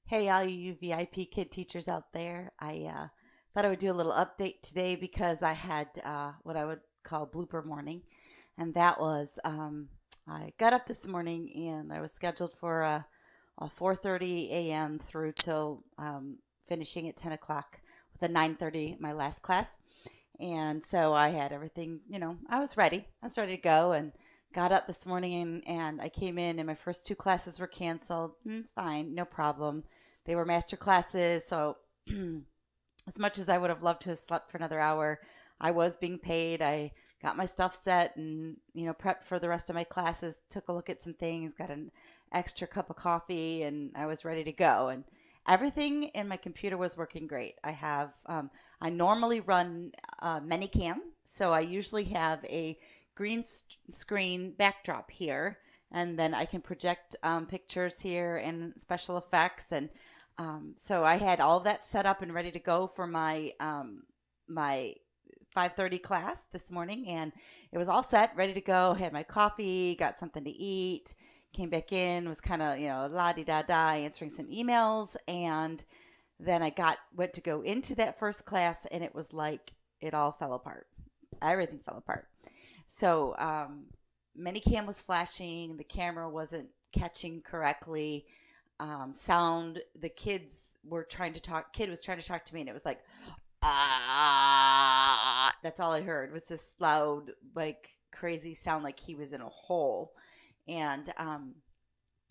Hey, all you VIP kid teachers out there. I thought I would do a little update today because I had what I would call blooper morning. And that was I got up this morning and I was scheduled for a 4:30 a.m. through till finishing at 10 o'clock with a 9:30, my last class. And so I had everything, I was ready. I was ready to go and got up this morning and I came in and my first two classes were canceled. Fine, no problem. They were master classes, so as much as I would have loved to have slept for another hour, I was being paid. I got my stuff set and, prepped for the rest of my classes, took a look at some things, got an extra cup of coffee, and I was ready to go. And everything in my computer was working great. I normally run Manycam, so I usually have a screen backdrop here, and then I can project pictures here and special effects. And so I had all of that set up and ready to go for my 5:30 class this morning, and it was all set, ready to go. Had my coffee, got something to eat, came back in, was kind of la di da da answering some emails, and then I went to go into that first class, and it was like it all fell apart. Everything fell apart. So Minicam was flashing, the camera wasn't catching correctly. Sound, the kids were trying to talk. Kid was trying to talk to me, and it was like, ah. That's all I heard was this loud, like crazy sound, like he was in a hole. And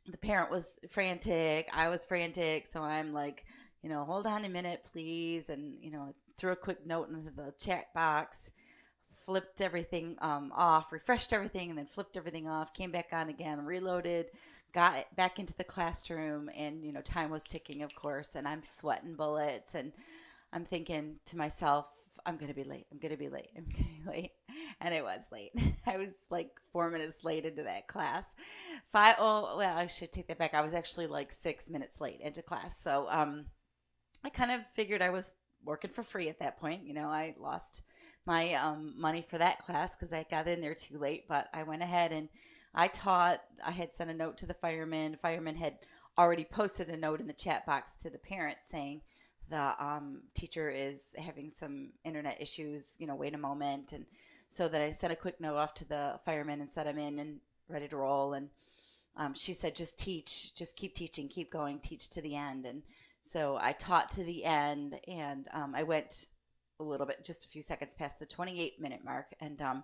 the parent was frantic. I was frantic. So I'm like, hold on a minute, please. And, threw a quick note into the chat box, flipped everything off, refreshed everything, and then flipped everything off, came back on again, reloaded, got back into the classroom, and, time was ticking, of course, and I'm sweating bullets, and I'm thinking to myself, I'm going to be late. I'm going to be late. I'm going to be late. And I was late. I was like 4 minutes late into that class. I should take that back. I was actually like 6 minutes late into class. So I kind of figured I was working for free at that point. I lost my money for that class because I got in there too late. But I went ahead and I taught. I had sent a note to the fireman. The fireman had already posted a note in the chat box to the parent saying, the teacher is having some internet issues, wait a moment. And so then I sent a quick note off to the fireman and said I'm in and ready to roll. And she said, just teach, just keep teaching, keep going, teach to the end. And so I taught to the end, and I went a little bit, just a few seconds past the 28-minute mark. And I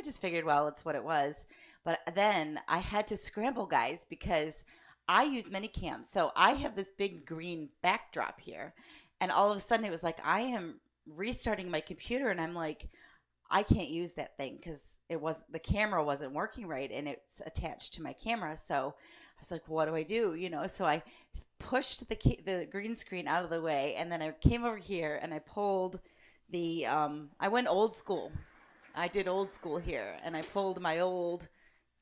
just figured, well, it's what it was. But then I had to scramble, guys, because I use Minicam. So I have this big green backdrop here. And all of a sudden it was like I am restarting my computer and I'm like, I can't use that thing because the camera wasn't working right and it's attached to my camera. So I was like, what do I do? So I pushed the green screen out of the way, and then I came over here and I pulled I went old school. I did old school here, and I pulled my old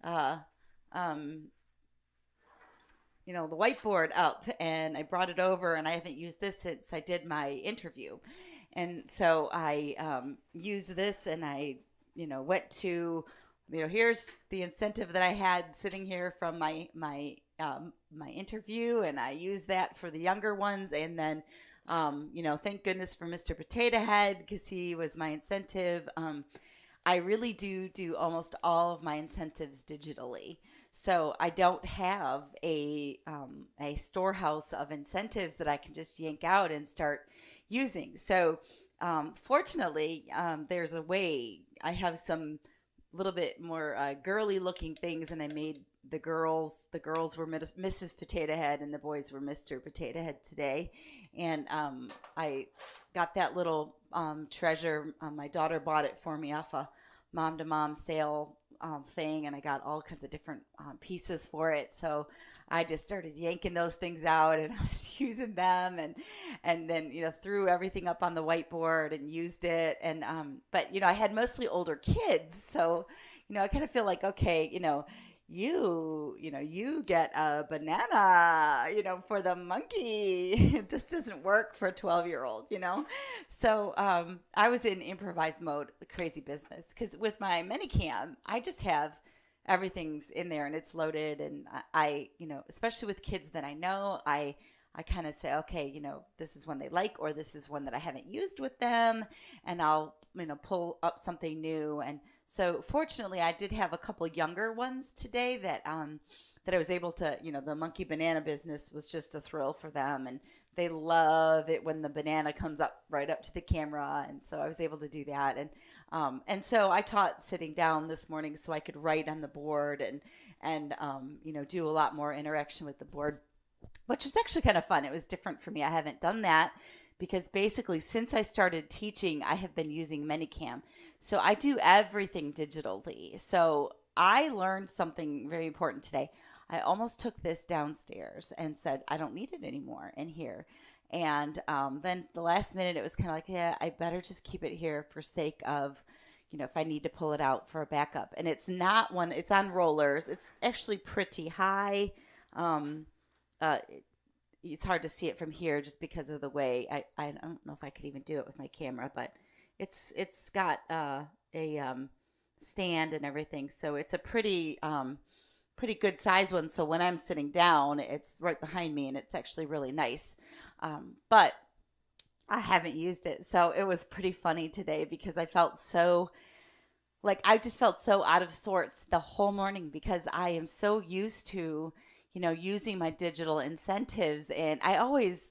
uh, um, the whiteboard up, and I brought it over, and I haven't used this since I did my interview. And so I used this, and I, went to, here's the incentive that I had sitting here from my interview, and I used that for the younger ones, and then thank goodness for Mr. Potato Head because he was my incentive. I really do almost all of my incentives digitally. So I don't have a storehouse of incentives that I can just yank out and start using. So fortunately, there's a way. I have some little bit more girly looking things, and I made the girls were Mrs. Potato Head and the boys were Mr. Potato Head today. And I got that little treasure. My daughter bought it for me off a mom to mom sale thing, and I got all kinds of different pieces for it. So I just started yanking those things out, and I was using them, and then threw everything up on the whiteboard and used it. And but I had mostly older kids, so I kind of feel like, okay, you get a banana, for the monkey. This doesn't work for a 12-year-old. So I was in improvised mode, crazy business, because with my Minicam, I just have everything's in there and it's loaded. And I especially with kids that I know, I I kind of say, okay, this is one they like, or this is one that I haven't used with them, and I'll, pull up something new. And so fortunately, I did have a couple younger ones today that I was able to, the monkey banana business was just a thrill for them, and they love it when the banana comes up right up to the camera, and so I was able to do that. And so I taught sitting down this morning so I could write on the board and do a lot more interaction with the board, which was actually kind of fun. It was different for me. I haven't done that because basically since I started teaching, I have been using Minicam. So I do everything digitally. So I learned something very important today. I almost took this downstairs and said, I don't need it anymore in here. And then the last minute, it was kind of like, yeah, I better just keep it here for sake of, if I need to pull it out for a backup. And it's not one, it's on rollers. It's actually pretty high. Um, uh, it's hard to see it from here just because of the way I don't know if I could even do it with my camera, but it's got a stand and everything. So it's a pretty good size one. So when I'm sitting down, it's right behind me and it's actually really nice. But I haven't used it. So it was pretty funny today because I felt so I just felt so out of sorts the whole morning because I am so used to, using my digital incentives. And I always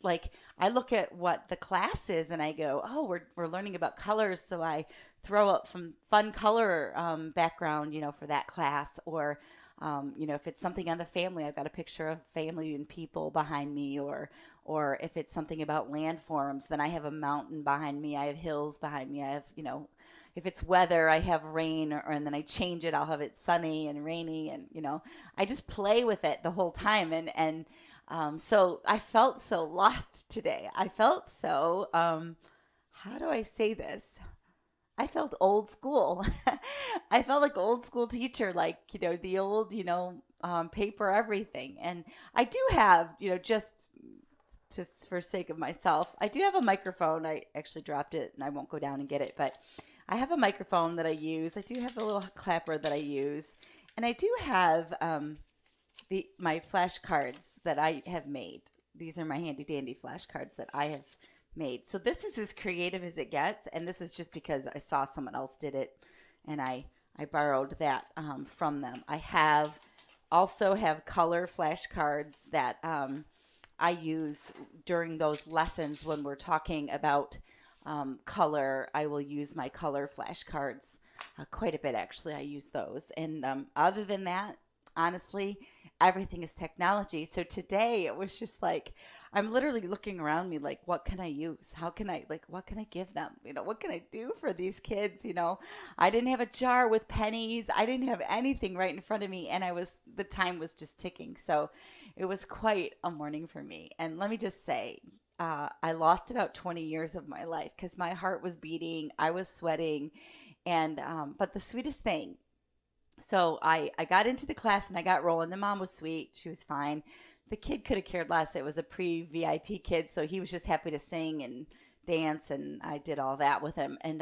I look at what the class is and I go, oh, we're learning about colors. So I throw up some fun color background, for that class. Or if it's something on the family, I've got a picture of family and people behind me, or if it's something about landforms, then I have a mountain behind me, I have hills behind me, I have, if it's weather, I have rain, and then I change it, I'll have it sunny and rainy, and I just play with it the whole time, and so I felt so lost today. I felt so, how do I say this? I felt old school. I felt like old school teacher, the old, paper everything. And I do have, just for sake of myself, I do have a microphone. I actually dropped it and I won't go down and get it, but I have a microphone that I use. I do have a little clapper that I use. And I do have my flashcards that I have made. These are my handy dandy flashcards that I have made. So this is as creative as it gets, and this is just because I saw someone else did it and I borrowed that from them. I also have color flashcards that I use during those lessons when we're talking about color. I will use my color flashcards quite a bit, actually. I use those. And other than that, honestly, everything is technology. So today it was just I'm literally looking around me what can I use? How can I, what can I give them? What can I do for these kids? I didn't have a jar with pennies. I didn't have anything right in front of me. And the time was just ticking. So it was quite a morning for me. And let me just say, I lost about 20 years of my life because my heart was beating. I was sweating. And, but the sweetest thing, so I got into the class and I got rolling. The mom was sweet. She was fine. The kid could have cared less. It was a pre-VIP kid, so he was just happy to sing and dance, and I did all that with him. And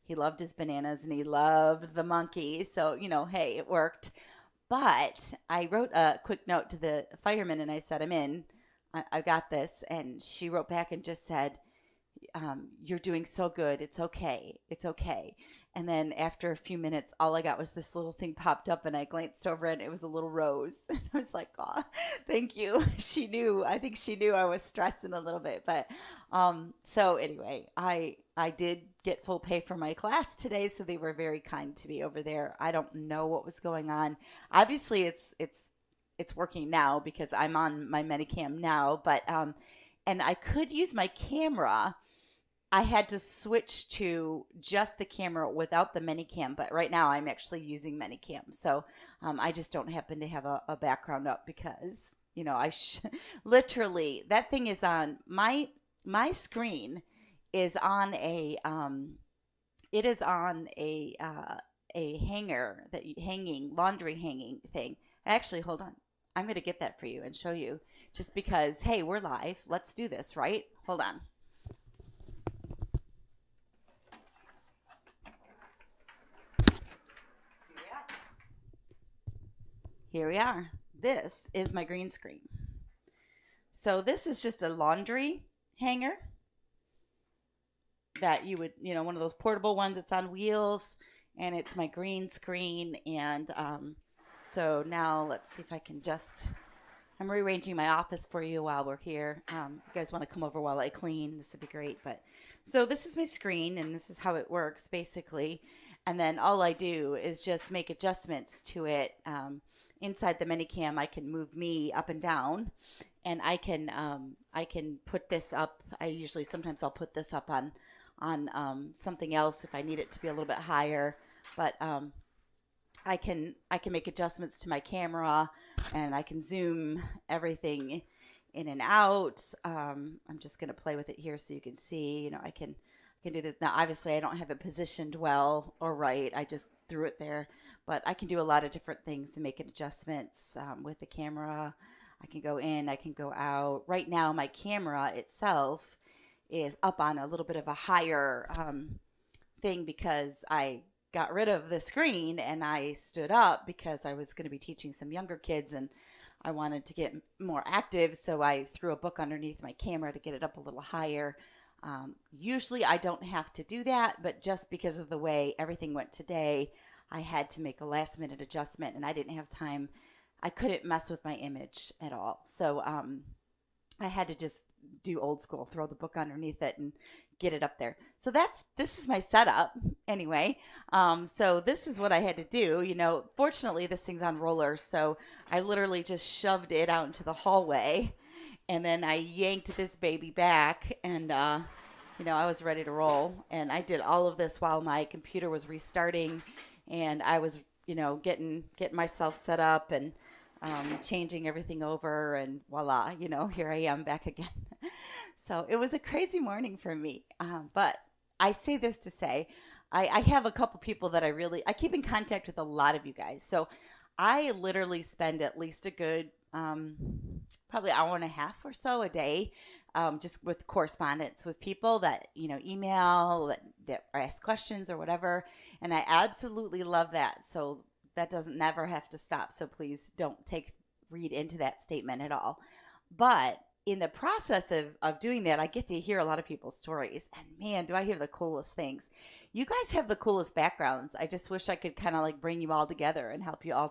he loved his bananas and he loved the monkey. So, hey, it worked. But I wrote a quick note to the fireman and I said, I'm in. I got this. And she wrote back and just said, you're doing so good. It's okay. It's okay. And then after a few minutes, all I got was this little thing popped up and I glanced over it and it was a little rose. And I was like, oh, thank you. She knew. I think she knew I was stressing a little bit. But so anyway, I did get full pay for my class today. So they were very kind to me over there. I don't know what was going on. Obviously, it's working now because I'm on my Medicam now. But and I could use my camera. I had to switch to just the camera without the Minicam, but right now I'm actually using Minicam. So I just don't happen to have a background up because, literally that thing is on my screen is on a hanger, laundry hanging thing. Actually, hold on. I'm going to get that for you and show you just because, hey, we're live. Let's do this, right? Hold on. Here we are. This is my green screen. So this is just a laundry hanger that you would, one of those portable ones. It's on wheels, and it's my green screen. And so now let's see if I can just. I'm rearranging my office for you while we're here. You guys want to come over while I clean? This would be great. But so this is my screen, and this is how it works basically. And then all I do is just make adjustments to it. Inside the minicam, I can move me up and down, and I can put this up. Sometimes I'll put this up on something else if I need it to be a little bit higher. But I can make adjustments to my camera, and I can zoom everything in and out. I'm just going to play with it here so you can see. I can do this. Now, obviously, I don't have it positioned well or right. I just threw it there. But I can do a lot of different things to make adjustments with the camera. I can go in. I can go out. Right now, my camera itself is up on a little bit of a higher thing because I got rid of the screen and I stood up because I was going to be teaching some younger kids and I wanted to get more active. So I threw a book underneath my camera to get it up a little higher. Usually I don't have to do that, but just because of the way everything went today, I had to make a last minute adjustment and I didn't have time. I couldn't mess with my image at all. So I had to just do old school, throw the book underneath it and get it up there. So this is my setup anyway. So this is what I had to do. Fortunately this thing's on rollers, so I literally just shoved it out into the hallway and then I yanked this baby back and I was ready to roll. And I did all of this while my computer was restarting and I was getting myself set up and changing everything over, and voila, here I am back again. So it was a crazy morning for me. But I say this to say, I have a couple people that I keep in contact with a lot of you guys. So I literally spend at least a good, probably hour and a half or so a day, just with correspondence with people that, email, that ask questions or whatever. And I absolutely love that. So that doesn't never have to stop. So please don't read into that statement at all. But in the process of doing that, I get to hear a lot of people's stories. And man, do I hear the coolest things. You guys have the coolest backgrounds. I just wish I could kind of bring you all together and help you all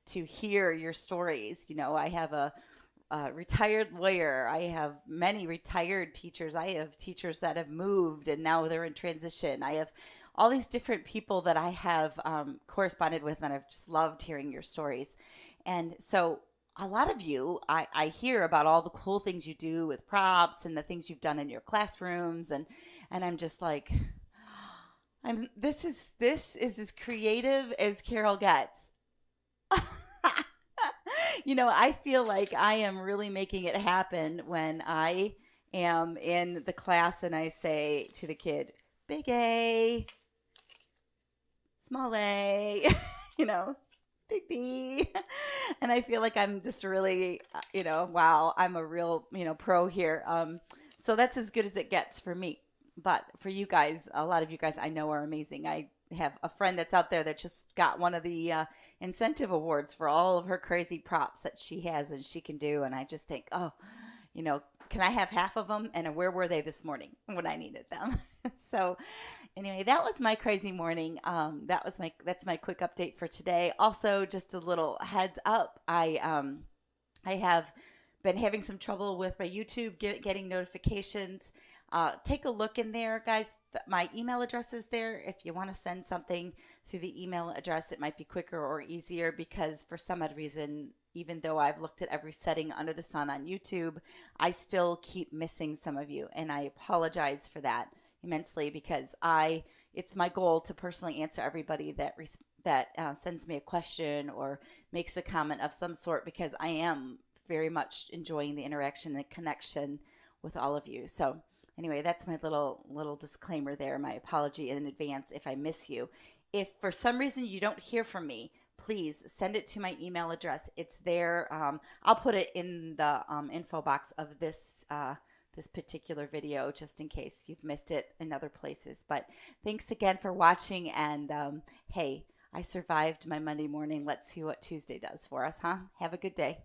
to hear your stories. I have a retired lawyer. I have many retired teachers. I have teachers that have moved and now they're in transition. I have all these different people that I have corresponded with, and I've just loved hearing your stories. And so a lot of you, I hear about all the cool things you do with props and the things you've done in your classrooms, and I'm just like, this is as creative as Carol gets. I feel like I am really making it happen when I am in the class and I say to the kid, big A, small a, big B. And I feel like I'm just really, wow, I'm a real, pro here. So that's as good as it gets for me. But for you guys, a lot of you guys I know are amazing. I have a friend that's out there that just got one of the incentive awards for all of her crazy props that she has and she can do. And I just think, can I have half of them? And where were they this morning when I needed them? So anyway, that was my crazy morning. That's my quick update for today. Also, just a little heads up. I have been having some trouble with my YouTube getting notifications. Take a look in there, guys. My email address is there. If you want to send something through the email address, it might be quicker or easier because for some odd reason, even though I've looked at every setting under the sun on YouTube, I still keep missing some of you. And I apologize for that immensely because it's my goal to personally answer everybody that sends me a question or makes a comment of some sort, because I am very much enjoying the interaction and connection with all of you. So anyway, that's my little disclaimer there. My apology in advance if I miss you. If for some reason you don't hear from me, please send it to my email address. It's there. I'll put it in the info box of this particular video just in case you've missed it in other places. But thanks again for watching. And hey, I survived my Monday morning. Let's see what Tuesday does for us, huh? Have a good day.